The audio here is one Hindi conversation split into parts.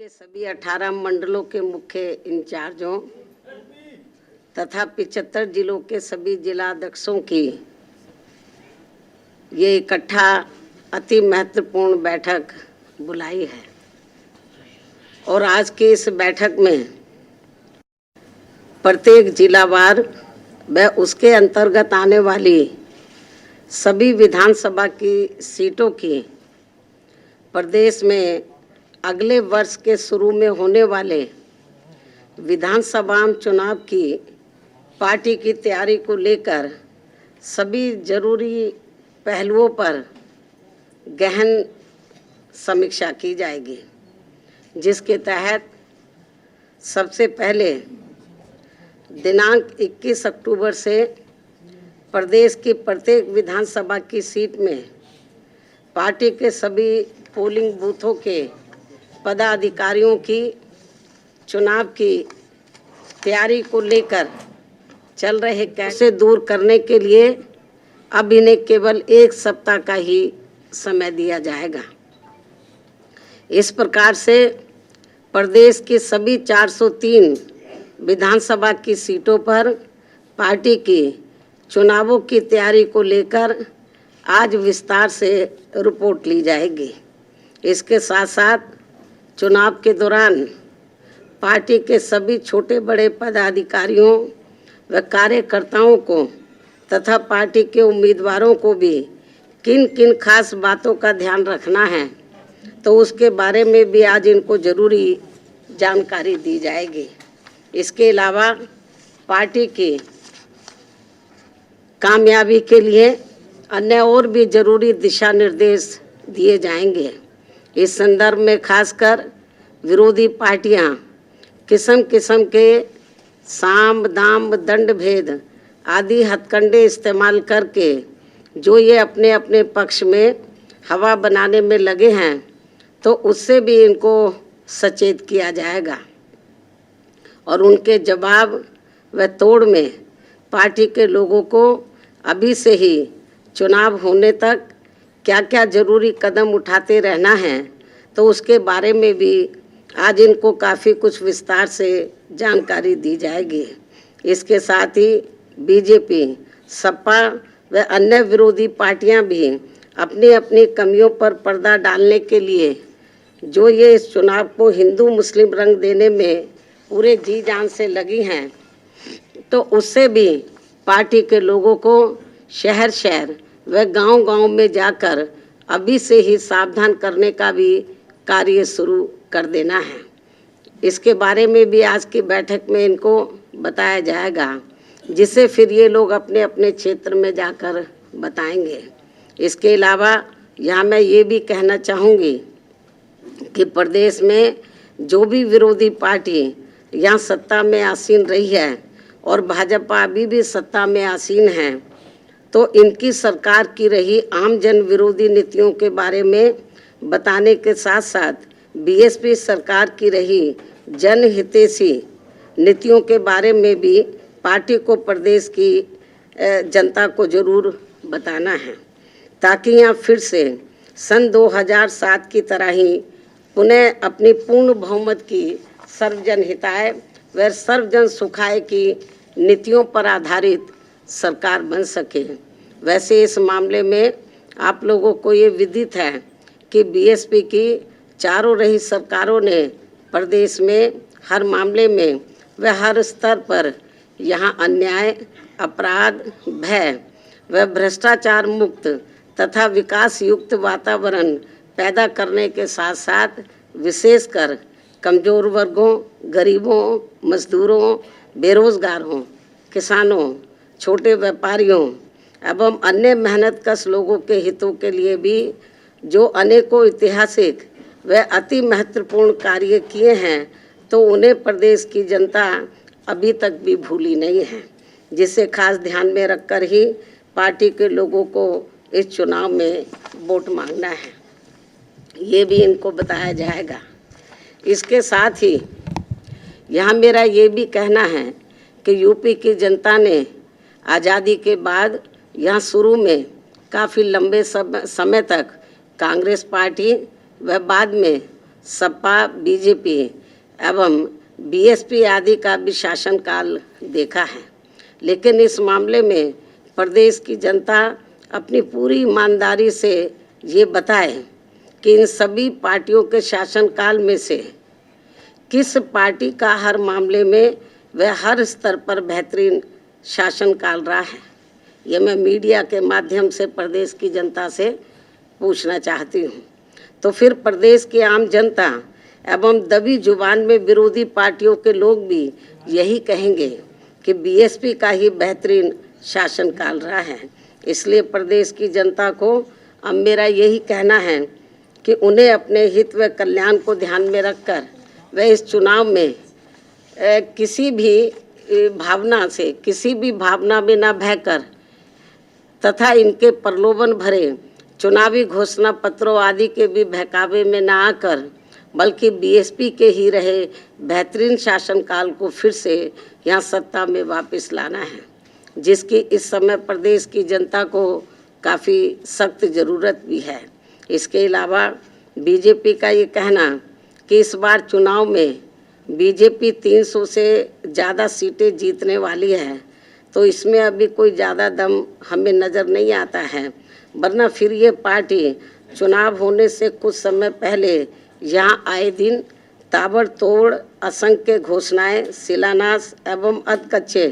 सभी 18 मंडलों के मुख्य इंचार्जों तथा 75 जिलों के सभी जिलाध्यक्षों की ये इकट्ठा अति महत्वपूर्ण बैठक बुलाई है और आज की इस बैठक में प्रत्येक जिलावार व उसके अंतर्गत आने वाली सभी विधानसभा की सीटों की प्रदेश में अगले वर्ष के शुरू में होने वाले विधानसभा चुनाव की पार्टी की तैयारी को लेकर सभी जरूरी पहलुओं पर गहन समीक्षा की जाएगी, जिसके तहत सबसे पहले दिनांक 21 अक्टूबर से प्रदेश की प्रत्येक विधानसभा की सीट में पार्टी के सभी पोलिंग बूथों के पदाधिकारियों की चुनाव की तैयारी को लेकर चल रहे कैसे दूर करने के लिए अब इन्हें केवल 1 सप्ताह का ही समय दिया जाएगा। इस प्रकार से प्रदेश की सभी 403 विधानसभा की सीटों पर पार्टी की चुनावों की तैयारी को लेकर आज विस्तार से रिपोर्ट ली जाएगी। इसके साथ साथ चुनाव के दौरान पार्टी के सभी छोटे बड़े पदाधिकारियों व कार्यकर्ताओं को तथा पार्टी के उम्मीदवारों को भी किन किन खास बातों का ध्यान रखना है, तो उसके बारे में भी आज इनको जरूरी जानकारी दी जाएगी। इसके अलावा पार्टी की कामयाबी के लिए अन्य और भी जरूरी दिशा निर्देश दिए जाएंगे। इस संदर्भ में खासकर विरोधी पार्टियां किस्म किस्म के साम दाम दंड भेद आदि हथकंडे इस्तेमाल करके जो ये अपने अपने पक्ष में हवा बनाने में लगे हैं, तो उससे भी इनको सचेत किया जाएगा और उनके जवाब व तोड़ में पार्टी के लोगों को अभी से ही चुनाव होने तक क्या क्या जरूरी कदम उठाते रहना है, तो उसके बारे में भी आज इनको काफ़ी कुछ विस्तार से जानकारी दी जाएगी। इसके साथ ही बीजेपी, सपा व अन्य विरोधी पार्टियां भी अपनी अपनी कमियों पर पर्दा डालने के लिए जो ये इस चुनाव को हिंदू मुस्लिम रंग देने में पूरे जी जान से लगी हैं, तो उससे भी पार्टी के लोगों को शहर शहर व गांव गांव में जाकर अभी से ही सावधान करने का भी कार्य शुरू कर देना है। इसके बारे में भी आज की बैठक में इनको बताया जाएगा, जिसे फिर ये लोग अपने अपने क्षेत्र में जाकर बताएंगे। इसके अलावा यहाँ मैं ये भी कहना चाहूँगी कि प्रदेश में जो भी विरोधी पार्टी यहाँ सत्ता में आसीन रही है और भाजपा अभी भी सत्ता में आसीन है, तो इनकी सरकार की रही आम जन विरोधी नीतियों के बारे में बताने के साथ साथ बीएसपी सरकार की रही जनहितैषी नीतियों के बारे में भी पार्टी को प्रदेश की जनता को जरूर बताना है, ताकि यहाँ फिर से सन 2007 की तरह ही पुनः अपनी पूर्ण बहुमत की सर्वजन हिताय व सर्वजन सुखाय की नीतियों पर आधारित सरकार बन सके। वैसे इस मामले में आप लोगों को ये विदित है कि बीएसपी की चारों रही सरकारों ने प्रदेश में हर मामले में व हर स्तर पर यहाँ अन्याय, अपराध, भय व भ्रष्टाचार मुक्त तथा विकास युक्त वातावरण पैदा करने के साथ साथ विशेषकर कमजोर वर्गों, गरीबों, मजदूरों, बेरोजगारों, किसानों, छोटे व्यापारियों एवं अन्य मेहनतकश लोगों के हितों के लिए भी जो अनेकों ऐतिहासिक व अति महत्वपूर्ण कार्य किए हैं, तो उन्हें प्रदेश की जनता अभी तक भी भूली नहीं है, जिसे खास ध्यान में रखकर ही पार्टी के लोगों को इस चुनाव में वोट मांगना है, ये भी इनको बताया जाएगा। इसके साथ ही यहाँ मेरा ये भी कहना है कि यूपी की जनता ने आज़ादी के बाद यहाँ शुरू में काफ़ी लंबे समय तक कांग्रेस पार्टी व बाद में सपा, बीजेपी एवं बीएसपी आदि का भी शासनकाल देखा है, लेकिन इस मामले में प्रदेश की जनता अपनी पूरी ईमानदारी से ये बताए कि इन सभी पार्टियों के शासनकाल में से किस पार्टी का हर मामले में वह हर स्तर पर बेहतरीन शासनकाल रहा है। ये मैं मीडिया के माध्यम से प्रदेश की जनता से पूछना चाहती हूँ। तो फिर प्रदेश की आम जनता एवं दबी जुबान में विरोधी पार्टियों के लोग भी यही कहेंगे कि बीएसपी का ही बेहतरीन शासनकाल रहा है। इसलिए प्रदेश की जनता को अब मेरा यही कहना है कि उन्हें अपने हित व कल्याण को ध्यान में रखकर वह इस चुनाव में किसी भी भावना में न बहकर तथा इनके प्रलोभन भरे चुनावी घोषणा पत्रों आदि के भी बहकावे में न आकर बल्कि बीएसपी के ही रहे बेहतरीन शासनकाल को फिर से यहाँ सत्ता में वापस लाना है, जिसकी इस समय प्रदेश की जनता को काफ़ी सख्त ज़रूरत भी है। इसके अलावा बीजेपी का ये कहना कि इस बार चुनाव में बीजेपी 300 से ज़्यादा सीटें जीतने वाली है, तो इसमें अभी कोई ज़्यादा दम हमें नज़र नहीं आता है, वरना फिर ये पार्टी चुनाव होने से कुछ समय पहले यहाँ आए दिन ताबड़तोड़ असंख्य घोषणाएं, शिलान्यास एवं अधकच्चे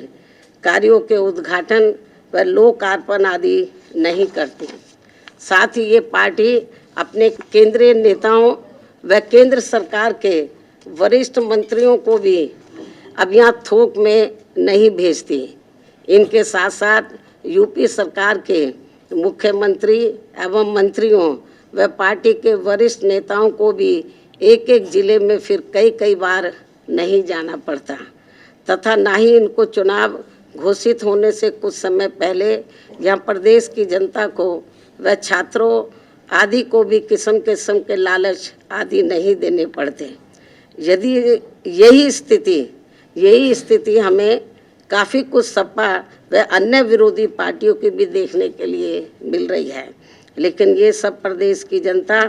कार्यों के उद्घाटन व लोकार्पण आदि नहीं करती। साथ ही ये पार्टी अपने केंद्रीय नेताओं व केंद्र सरकार के वरिष्ठ मंत्रियों को भी अब यहाँ थोक में नहीं भेजती। इनके साथ साथ यूपी सरकार के मुख्यमंत्री एवं मंत्रियों व पार्टी के वरिष्ठ नेताओं को भी एक एक जिले में फिर कई बार नहीं जाना पड़ता तथा ना ही इनको चुनाव घोषित होने से कुछ समय पहले यहाँ प्रदेश की जनता को व छात्रों आदि को भी किस्म किस्म के लालच आदि नहीं देने पड़ते। यदि यही स्थिति हमें काफ़ी कुछ सपा व अन्य विरोधी पार्टियों की भी देखने के लिए मिल रही है, लेकिन ये सब प्रदेश की जनता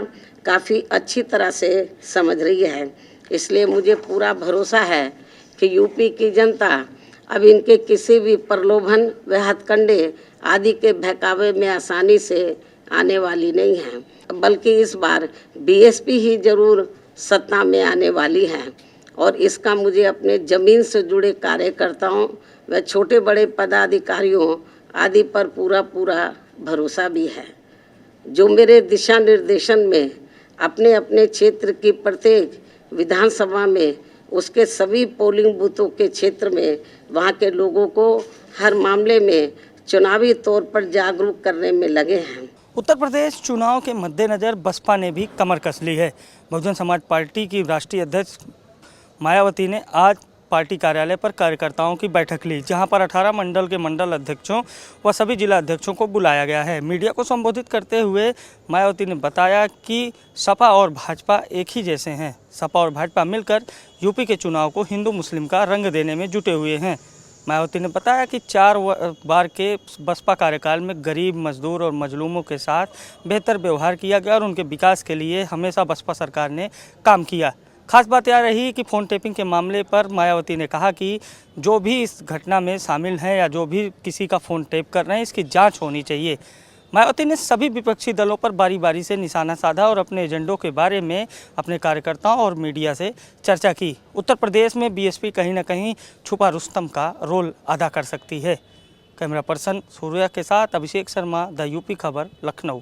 काफ़ी अच्छी तरह से समझ रही है। इसलिए मुझे पूरा भरोसा है कि यूपी की जनता अब इनके किसी भी प्रलोभन व हथकंडे आदि के बहकावे में आसानी से आने वाली नहीं है, बल्कि इस बार बीएसपी ही जरूर सत्ता में आने वाली है। और इसका मुझे अपने ज़मीन से जुड़े कार्यकर्ताओं व छोटे बड़े पदाधिकारियों आदि पर पूरा भरोसा भी है, जो मेरे दिशा निर्देशन में अपने अपने क्षेत्र की प्रत्येक विधानसभा में उसके सभी पोलिंग बूथों के क्षेत्र में वहाँ के लोगों को हर मामले में चुनावी तौर पर जागरूक करने में लगे हैं। उत्तर प्रदेश चुनाव के मद्देनज़र बसपा ने भी कमर कस ली है। बहुजन समाज पार्टी की राष्ट्रीय अध्यक्ष मायावती ने आज पार्टी कार्यालय पर कार्यकर्ताओं की बैठक ली, जहां पर 18 मंडल के मंडल अध्यक्षों व सभी जिला अध्यक्षों को बुलाया गया है। मीडिया को संबोधित करते हुए मायावती ने बताया कि सपा और भाजपा एक ही जैसे हैं। सपा और भाजपा मिलकर यूपी के चुनाव को हिंदू मुस्लिम का रंग देने में जुटे हुए हैं। मायावती ने बताया कि 4 बार के बसपा कार्यकाल में गरीब, मजदूर और मजलूमों के साथ बेहतर व्यवहार किया गया और उनके विकास के लिए हमेशा बसपा सरकार ने काम किया। खास बात यह रही कि फ़ोन टेपिंग के मामले पर मायावती ने कहा कि जो भी इस घटना में शामिल हैं या जो भी किसी का फ़ोन टेप कर रहे हैं, इसकी जांच होनी चाहिए। मायावती ने सभी विपक्षी दलों पर बारी बारी से निशाना साधा और अपने एजेंडों के बारे में अपने कार्यकर्ताओं और मीडिया से चर्चा की। उत्तर प्रदेश में बीएसपी कहीं न कहीं छुपा रुस्तम का रोल अदा कर सकती है। कैमरा पर्सन सूर्या के साथ अभिषेक शर्मा, द यूपी खबर, लखनऊ।